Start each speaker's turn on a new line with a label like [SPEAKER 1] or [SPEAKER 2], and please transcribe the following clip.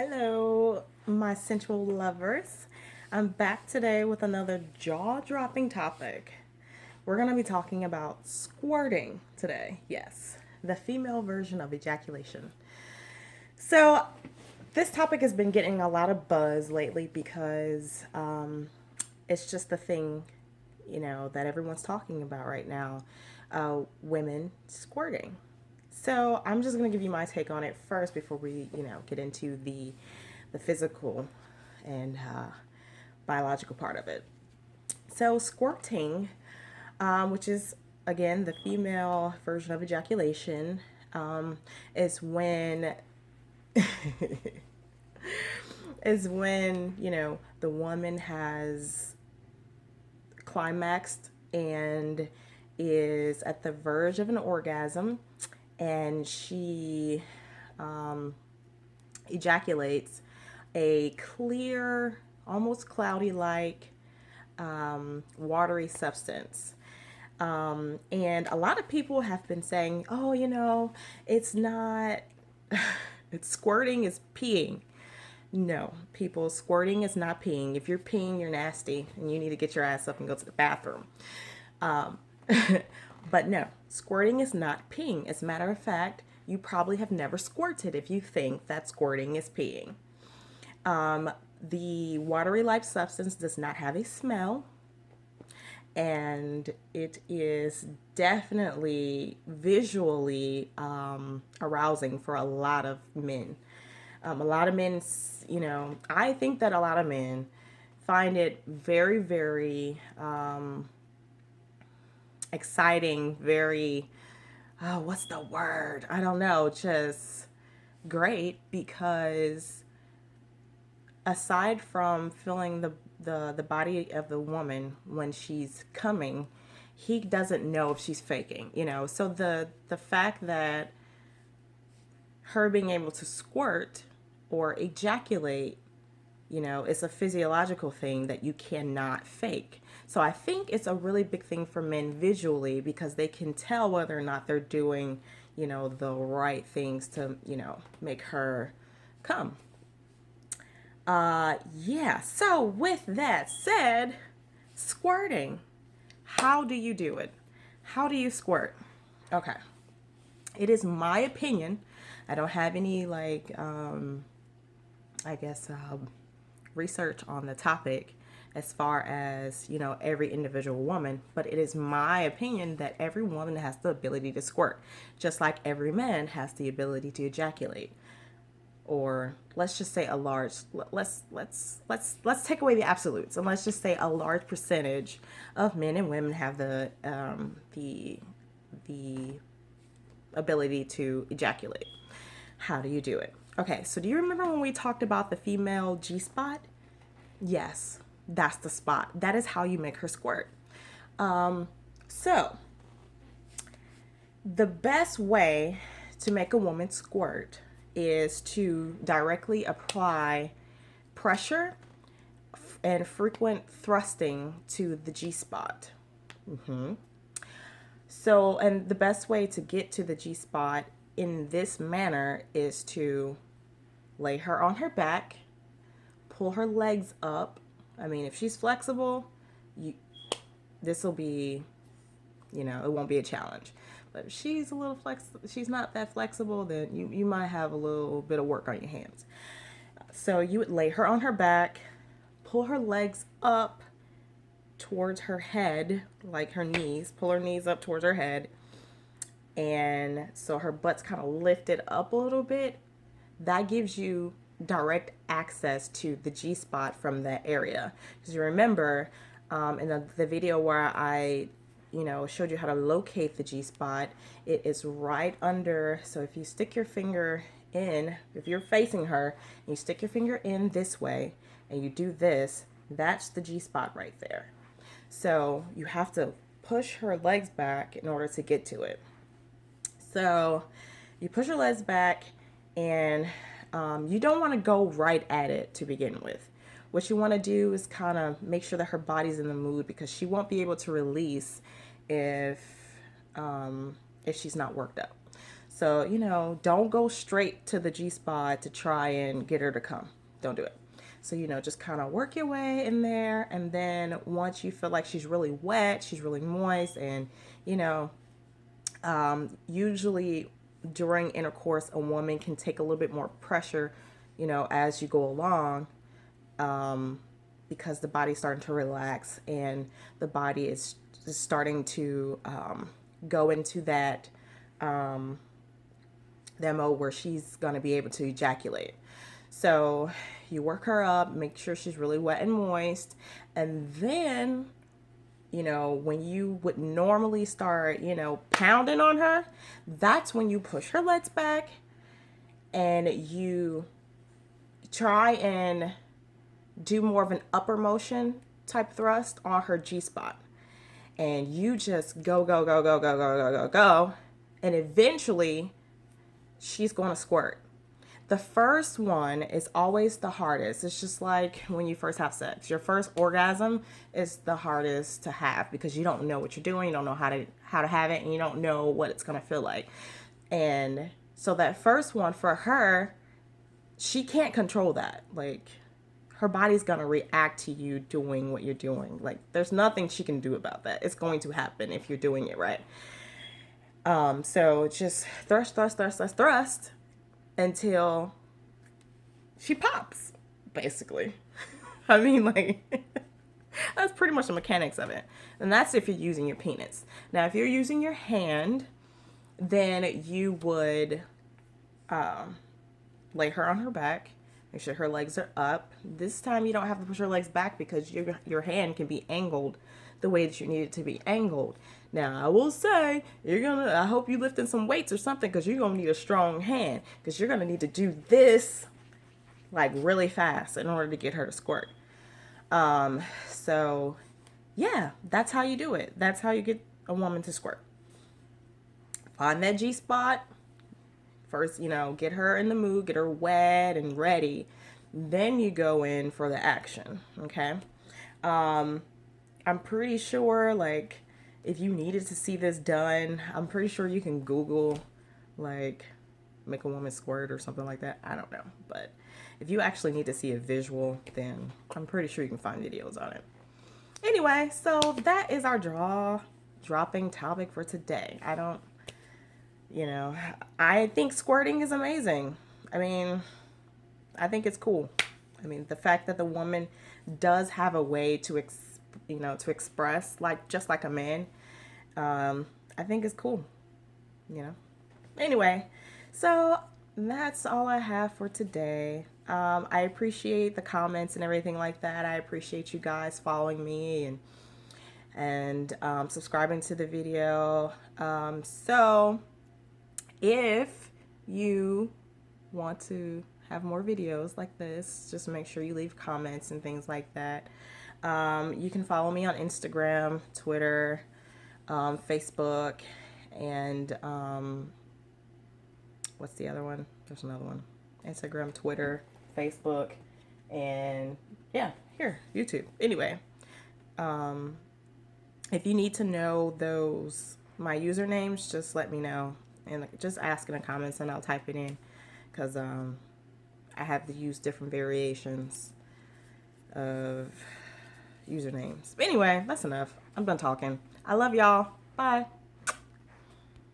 [SPEAKER 1] Hello, my sensual lovers. I'm back today with another jaw-dropping topic. We're going to be talking about squirting today. Yes, the female version of ejaculation. So, this topic has been getting a lot of buzz lately because it's just the thing, that everyone's talking about right now. Women squirting. So I'm just gonna give you my take on it first before we, get into the physical and biological part of it. So squirting, which is again the female version of ejaculation, is when the woman has climaxed and is at the verge of an orgasm and she ejaculates a clear, almost cloudy like watery substance. And a lot of people have been saying, oh, it's not, it's squirting is peeing. No, people, squirting is not peeing. If you're peeing, you're nasty and you need to get your ass up and go to the bathroom. Um, but no, squirting is not peeing. As a matter of fact, you probably have never squirted if you think that squirting is peeing. The watery like substance does not have a smell, and it is definitely visually arousing for a lot of men. A lot of men, I think that a lot of men find it very, very exciting, very, oh, what's the word? I don't know, just great because aside from feeling the body of the woman when she's coming, he doesn't know if she's faking, So the fact that her being able to squirt or ejaculate, it's a physiological thing that you cannot fake. So I think it's a really big thing for men visually because they can tell whether or not they're doing, the right things to, make her come. Yeah. So with that said, squirting. How do you do it? How do you squirt? Okay. It is my opinion. I don't have any I guess research on the topic as far as every individual woman, but it is my opinion that every woman has the ability to squirt, just like every man has the ability to ejaculate. Or let's just say a large, let's take away the absolutes and let's just say a large percentage of men and women have the ability to ejaculate. How do you do it? Okay, so do you remember when we talked about the female G spot? Yes, that's the spot. That is how you make her squirt. So the best way to make a woman squirt is to directly apply pressure and frequent thrusting to the G spot. So, and the best way to get to the G spot in this manner is to lay her on her back, pull her legs up. I mean, if she's flexible, this will be, it won't be a challenge. But if she's a little she's not that flexible, then you might have a little bit of work on your hands. So you would lay her on her back, pull her legs up towards her head, like her knees, pull her knees up towards her head. And so her butt's kind of lifted up a little bit. That gives you direct access to the G spot from that area. Because you remember in the video where I showed you how to locate the G spot, it is right under. So if you stick your finger in, if you're facing her and you stick your finger in this way and you do this, that's the G spot right there. So you have to push her legs back in order to get to it. So you push her legs back and you don't want to go right at it to begin with. What you want to do is kind of make sure that her body's in the mood because she won't be able to release if she's not worked up. So, don't go straight to the G spot to try and get her to come. Don't do it. So, just kind of work your way in there. And then once you feel like she's really wet, she's really moist, and, usually during intercourse, a woman can take a little bit more pressure, as you go along, because the body's starting to relax and the body is starting to go into that mode where she's going to be able to ejaculate. So you work her up, make sure she's really wet and moist, and then when you would normally start, pounding on her, that's when you push her legs back and you try and do more of an upper motion type thrust on her G spot. And you just go, go, go, go, go, go, go, go, go. And eventually she's going to squirt. The first one is always the hardest. It's just like when you first have sex. Your first orgasm is the hardest to have because you don't know what you're doing. You don't know how to have it, and you don't know what it's going to feel like. And so that first one for her, she can't control that. Like, her body's going to react to you doing what you're doing. Like, there's nothing she can do about that. It's going to happen if you're doing it right. So just thrust, thrust, thrust, thrust, thrust until she pops, basically. I mean, like, that's pretty much the mechanics of it. And that's if you're using your penis. Now, if you're using your hand, then you would lay her on her back. Make sure her legs are up. This time you don't have to push her legs back because your hand can be angled the way that you need it to be angled. Now, I will say, I hope you lifting some weights or something because you're going to need a strong hand because you're going to need to do this like really fast in order to get her to squirt. So yeah, that's how you do it. That's how you get a woman to squirt. Find that G spot. First, get her in the mood, get her wet and ready. Then you go in for the action, okay? I'm pretty sure, like, if you needed to see this done, I'm pretty sure you can Google, like, make a woman squirt or something like that. I don't know. But if you actually need to see a visual, then I'm pretty sure you can find videos on it. Anyway, so that is our dropping topic for today. I think squirting is amazing. I mean, I think it's cool. I mean, the fact that the woman does have a way to express just like a man, I think is cool. Anyway, so that's all I have for today. I appreciate the comments and everything like that. I appreciate you guys following me and subscribing to the video. So if you want to have more videos like this, just make sure you leave comments and things like that. You can follow me on Instagram, Twitter, Facebook, and what's the other one? There's another one. Instagram, Twitter, Facebook, and yeah, here, YouTube. Anyway, if you need to know my usernames, just let me know. And just ask in the comments and I'll type it in because I have to use different variations of usernames. But anyway, that's enough. I'm done talking. I love y'all. Bye.